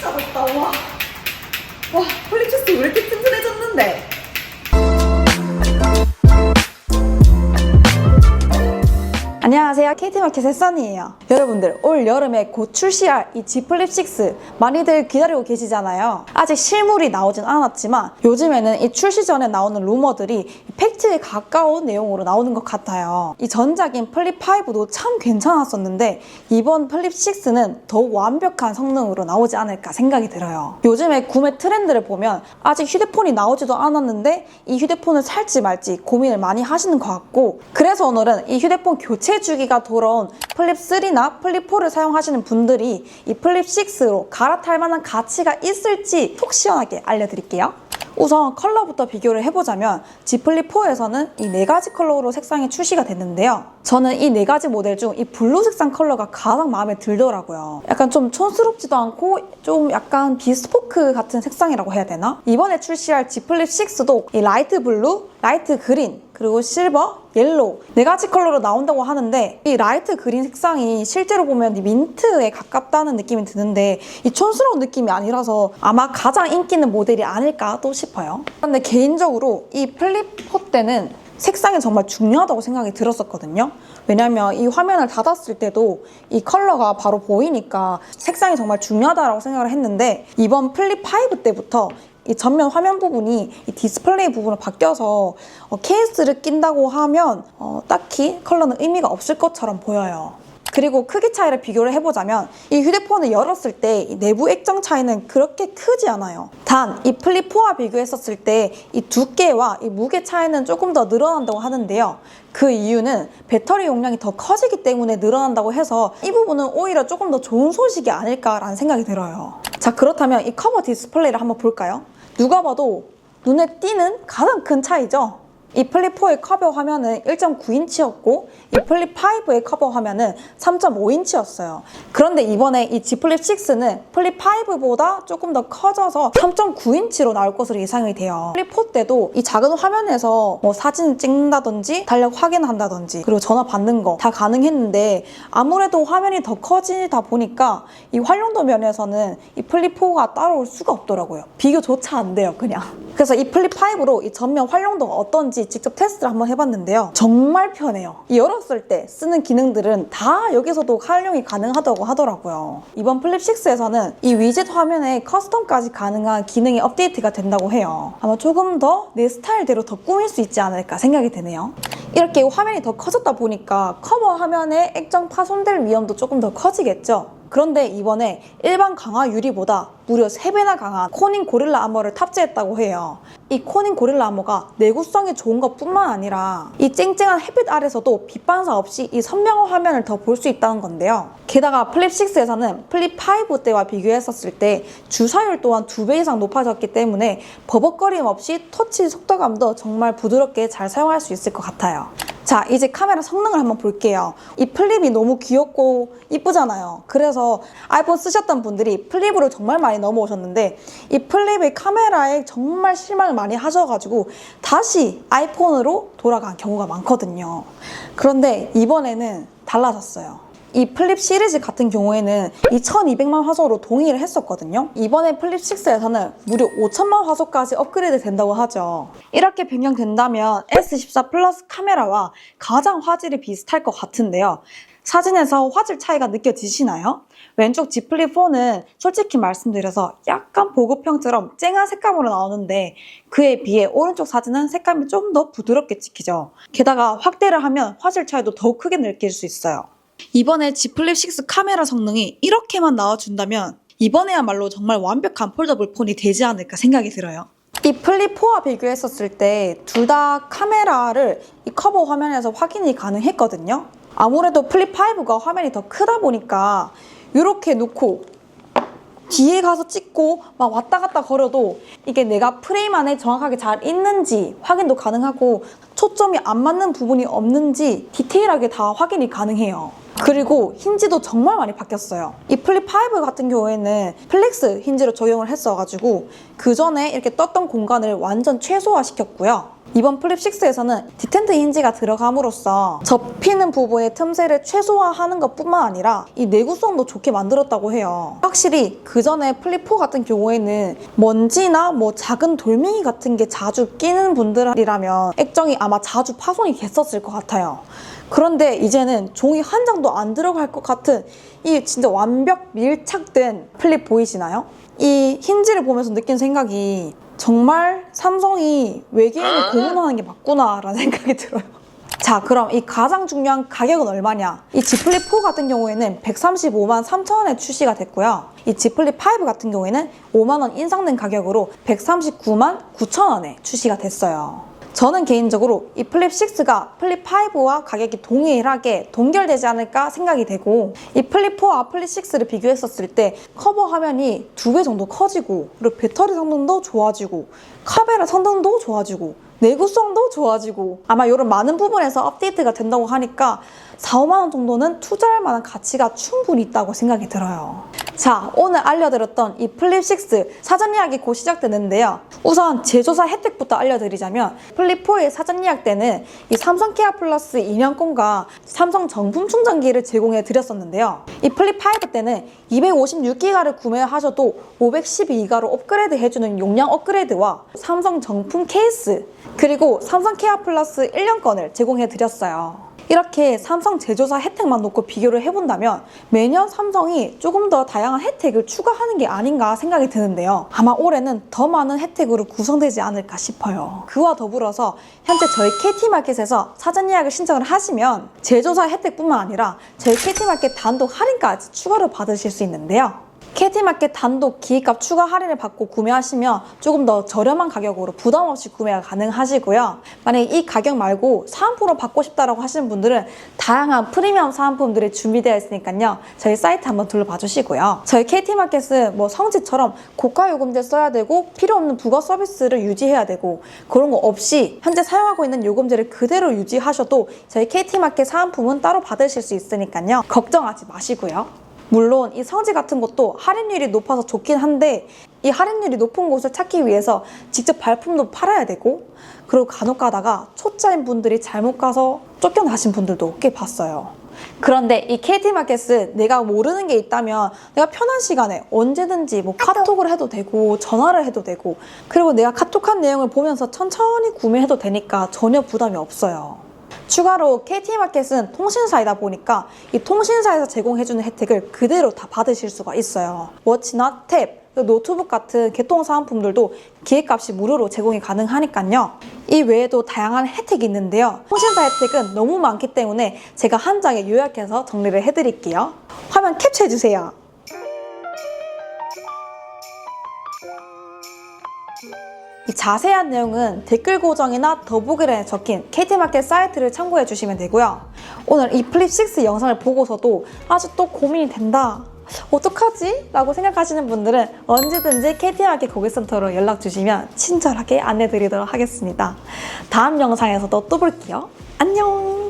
진짜 멋있다. 와, 플립식스 왜 이렇게 튼튼해졌는데? 안녕하세요, KT마켓의 써니예요. 여러분들, 올 여름에 곧 출시할 이 G 플립6 많이들 기다리고 계시잖아요. 아직 실물이 나오진 않았지만 요즘에는 이 출시 전에 나오는 루머들이 팩트에 가까운 내용으로 나오는 것 같아요. 이 전작인 플립5도 참 괜찮았었는데 이번 플립6는 더욱 완벽한 성능으로 나오지 않을까 생각이 들어요. 요즘에 구매 트렌드를 보면 아직 휴대폰이 나오지도 않았는데 이 휴대폰을 살지 말지 고민을 많이 하시는 것 같고, 그래서 오늘은 이 휴대폰 교체 주기가 돌아온 플립3나 플립4를 사용하시는 분들이 이 플립6로 갈아탈 만한 가치가 있을지 속 시원하게 알려드릴게요. 우선 컬러부터 비교를 해보자면 G 플립4에서는 이 4가지 컬러로 색상이 출시가 됐는데요. 저는 이 4가지 모델 중 이 블루 색상 컬러가 가장 마음에 들더라고요. 약간 좀 촌스럽지도 않고 좀 약간 비스포크 같은 색상이라고 해야 되나? 이번에 출시할 G 플립6도 이 라이트 블루, 라이트 그린, 그리고 실버, 옐로우 4가지 컬러로 나온다고 하는데 이 라이트 그린 색상이 실제로 보면 민트에 가깝다는 느낌이 드는데 이 촌스러운 느낌이 아니라서 아마 가장 인기 있는 모델이 아닐까 또 싶어요. 근데 개인적으로 이 플립4 때는 색상이 정말 중요하다고 생각이 들었었거든요. 왜냐면 이 화면을 닫았을 때도 이 컬러가 바로 보이니까 색상이 정말 중요하다고 생각을 했는데 이번 플립5 때부터 이 전면 화면 부분이 이 디스플레이 부분으로 바뀌어서 케이스를 낀다고 하면 딱히 컬러는 의미가 없을 것처럼 보여요. 그리고 크기 차이를 비교를 해보자면 이 휴대폰을 열었을 때 이 내부 액정 차이는 그렇게 크지 않아요. 단 이 플립4와 비교했었을 때 이 두께와 이 무게 차이는 조금 더 늘어난다고 하는데요. 그 이유는 배터리 용량이 더 커지기 때문에 늘어난다고 해서 이 부분은 오히려 조금 더 좋은 소식이 아닐까라는 생각이 들어요. 자, 그렇다면 이 커버 디스플레이를 한번 볼까요? 누가 봐도 눈에 띄는 가장 큰 차이죠? 이 플립4의 커버 화면은 1.9인치였고 이 플립5의 커버 화면은 3.5인치였어요. 그런데 이번에 이 G 플립6는 플립5보다 조금 더 커져서 3.9인치로 나올 것으로 예상이 돼요. 플립4 때도 이 작은 화면에서 뭐 사진 찍는다든지 달력 확인한다든지 그리고 전화 받는 거 다 가능했는데 아무래도 화면이 더 커지다 보니까 이 활용도 면에서는 이 플립4가 따라올 수가 없더라고요. 비교조차 안 돼요, 그냥. 그래서 이 플립5로 이 전면 활용도가 어떤지 직접 테스트를 한번 해봤는데요. 정말 편해요. 이 열었을 때 쓰는 기능들은 다 여기서도 활용이 가능하다고 하더라고요. 이번 플립6에서는 이 위젯 화면에 커스텀까지 가능한 기능이 업데이트가 된다고 해요. 아마 조금 더 내 스타일대로 더 꾸밀 수 있지 않을까 생각이 드네요. 이렇게 화면이 더 커졌다 보니까 커버 화면에 액정 파손될 위험도 조금 더 커지겠죠. 그런데 이번에 일반 강화 유리보다 무려 3배나 강한 코닝 고릴라 아머를 탑재했다고 해요. 이 코닝 고릴라 아머가 내구성이 좋은 것뿐만 아니라 이 쨍쨍한 햇빛 아래서도 빛 반사 없이 이 선명한 화면을 더 볼 수 있다는 건데요. 게다가 플립6에서는 플립5 때와 비교했었을 때 주사율 또한 2배 이상 높아졌기 때문에 버벅거림 없이 터치 속도감도 정말 부드럽게 잘 사용할 수 있을 것 같아요. 자, 이제 카메라 성능을 한번 볼게요. 이 플립이 너무 귀엽고 이쁘잖아요. 그래서 아이폰 쓰셨던 분들이 플립으로 정말 많이 넘어오셨는데 이 플립의 카메라에 정말 실망을 많이 하셔가지고 다시 아이폰으로 돌아간 경우가 많거든요. 그런데 이번에는 달라졌어요. 이 플립 시리즈 같은 경우에는 2200만 화소로 동의를 했었거든요. 이번에 플립6에서는 무려 5000만 화소까지 업그레이드 된다고 하죠. 이렇게 변경된다면 S14 플러스 카메라와 가장 화질이 비슷할 것 같은데요. 사진에서 화질 차이가 느껴지시나요? 왼쪽 G 플립4는 솔직히 말씀드려서 약간 보급형처럼 쨍한 색감으로 나오는데 그에 비해 오른쪽 사진은 색감이 좀 더 부드럽게 찍히죠. 게다가 확대를 하면 화질 차이도 더욱 크게 느낄 수 있어요. 이번에 G 플립6 카메라 성능이 이렇게만 나와준다면 이번에야말로 정말 완벽한 폴더블 폰이 되지 않을까 생각이 들어요. 이 플립4와 비교했었을 때 둘 다 카메라를 이 커버 화면에서 확인이 가능했거든요. 아무래도 플립5가 화면이 더 크다 보니까 이렇게 놓고 뒤에 가서 찍고 막 왔다 갔다 거려도 이게 내가 프레임 안에 정확하게 잘 있는지 확인도 가능하고 초점이 안 맞는 부분이 없는지 디테일하게 다 확인이 가능해요. 그리고 힌지도 정말 많이 바뀌었어요. 이 플립 5 같은 경우에는 플렉스 힌지로 적용을 했어가지고 그 전에 이렇게 떴던 공간을 완전 최소화시켰고요. 이번 플립 6에서는 디텐트 힌지가 들어감으로써 접히는 부분의 틈새를 최소화하는 것뿐만 아니라 이 내구성도 좋게 만들었다고 해요. 확실히 그 전에 플립 4 같은 경우에는 먼지나 뭐 작은 돌멩이 같은 게 자주 끼는 분들이라면 액정이 아마 자주 파손이 됐었을 것 같아요. 그런데 이제는 종이 한 장도 안 들어갈 것 같은 이 진짜 완벽 밀착된 플립 보이시나요? 이 힌지를 보면서 느낀 생각이 정말 삼성이 외계인을 공헌하는 게 맞구나 라는 생각이 들어요. 자, 그럼 이 가장 중요한 가격은 얼마냐? 이 Z 플립 4 같은 경우에는 135만 3천 원에 출시가 됐고요. 이 Z 플립 5 같은 경우에는 5만 원 인상된 가격으로 139만 9천 원에 출시가 됐어요. 저는 개인적으로 이 플립 6가 플립 5와 가격이 동일하게 동결되지 않을까 생각이 되고, 이 플립 4와 플립 6를 비교했었을 때 커버 화면이 2배 정도 커지고, 그리고 배터리 성능도 좋아지고, 카메라 성능도 좋아지고, 내구성도 좋아지고, 아마 이런 많은 부분에서 업데이트가 된다고 하니까 4, 5만 원 정도는 투자할 만한 가치가 충분히 있다고 생각이 들어요. 자, 오늘 알려드렸던 이 플립 6 사전 예약이 곧 시작되는데요. 우선 제조사 혜택부터 알려드리자면, 플립 4의 사전 예약 때는 이 삼성 케어 플러스 2년권과 삼성 정품 충전기를 제공해 드렸었는데요. 이 플립 5 때는 256기가를 구매하셔도 512기가로 업그레이드 해주는 용량 업그레이드와 삼성 정품 케이스, 그리고 삼성 케어 플러스 1년권을 제공해 드렸어요. 이렇게 삼성 제조사 혜택만 놓고 비교를 해본다면 매년 삼성이 조금 더 다양한 혜택을 추가하는 게 아닌가 생각이 드는데요. 아마 올해는 더 많은 혜택으로 구성되지 않을까 싶어요. 그와 더불어서 현재 저희 KT마켓에서 사전 예약을 신청을 하시면 제조사 혜택뿐만 아니라 저희 KT마켓 단독 할인까지 추가로 받으실 수 있는데요. KT마켓 단독 기획값 추가 할인을 받고 구매하시면 조금 더 저렴한 가격으로 부담 없이 구매가 가능하시고요. 만약에 이 가격 말고 사은품으로 받고 싶다라고 하시는 분들은 다양한 프리미엄 사은품들이 준비되어 있으니까요. 저희 사이트 한번 둘러봐 주시고요. 저희 KT마켓은 뭐 성지처럼 고가 요금제 써야 되고 필요 없는 부가 서비스를 유지해야 되고 그런 거 없이 현재 사용하고 있는 요금제를 그대로 유지하셔도 저희 KT마켓 사은품은 따로 받으실 수 있으니까요. 걱정하지 마시고요. 물론 이 성지 같은 것도 할인율이 높아서 좋긴 한데, 이 할인율이 높은 곳을 찾기 위해서 직접 발품도 팔아야 되고, 그리고 간혹 가다가 초짜인 분들이 잘못 가서 쫓겨나신 분들도 꽤 봤어요. 그런데 이 KT마켓은 내가 모르는 게 있다면 내가 편한 시간에 언제든지 뭐 카톡을 해도 되고 전화를 해도 되고, 그리고 내가 카톡한 내용을 보면서 천천히 구매해도 되니까 전혀 부담이 없어요. 추가로 KT마켓은 통신사이다 보니까 이 통신사에서 제공해주는 혜택을 그대로 다 받으실 수가 있어요. 워치나 탭, 노트북 같은 개통사은품들도 기획값이 무료로 제공이 가능하니까요. 이 외에도 다양한 혜택이 있는데요. 통신사 혜택은 너무 많기 때문에 제가 한 장에 요약해서 정리를 해드릴게요. 화면 캡처해주세요. 이 자세한 내용은 댓글 고정이나 더보기란에 적힌 KT마켓 사이트를 참고해 주시면 되고요. 오늘 이 플립 6 영상을 보고서도 아직도 고민이 된다, 어떡하지? 라고 생각하시는 분들은 언제든지 KT마켓 고객센터로 연락 주시면 친절하게 안내 드리도록 하겠습니다. 다음 영상에서도 또 볼게요. 안녕!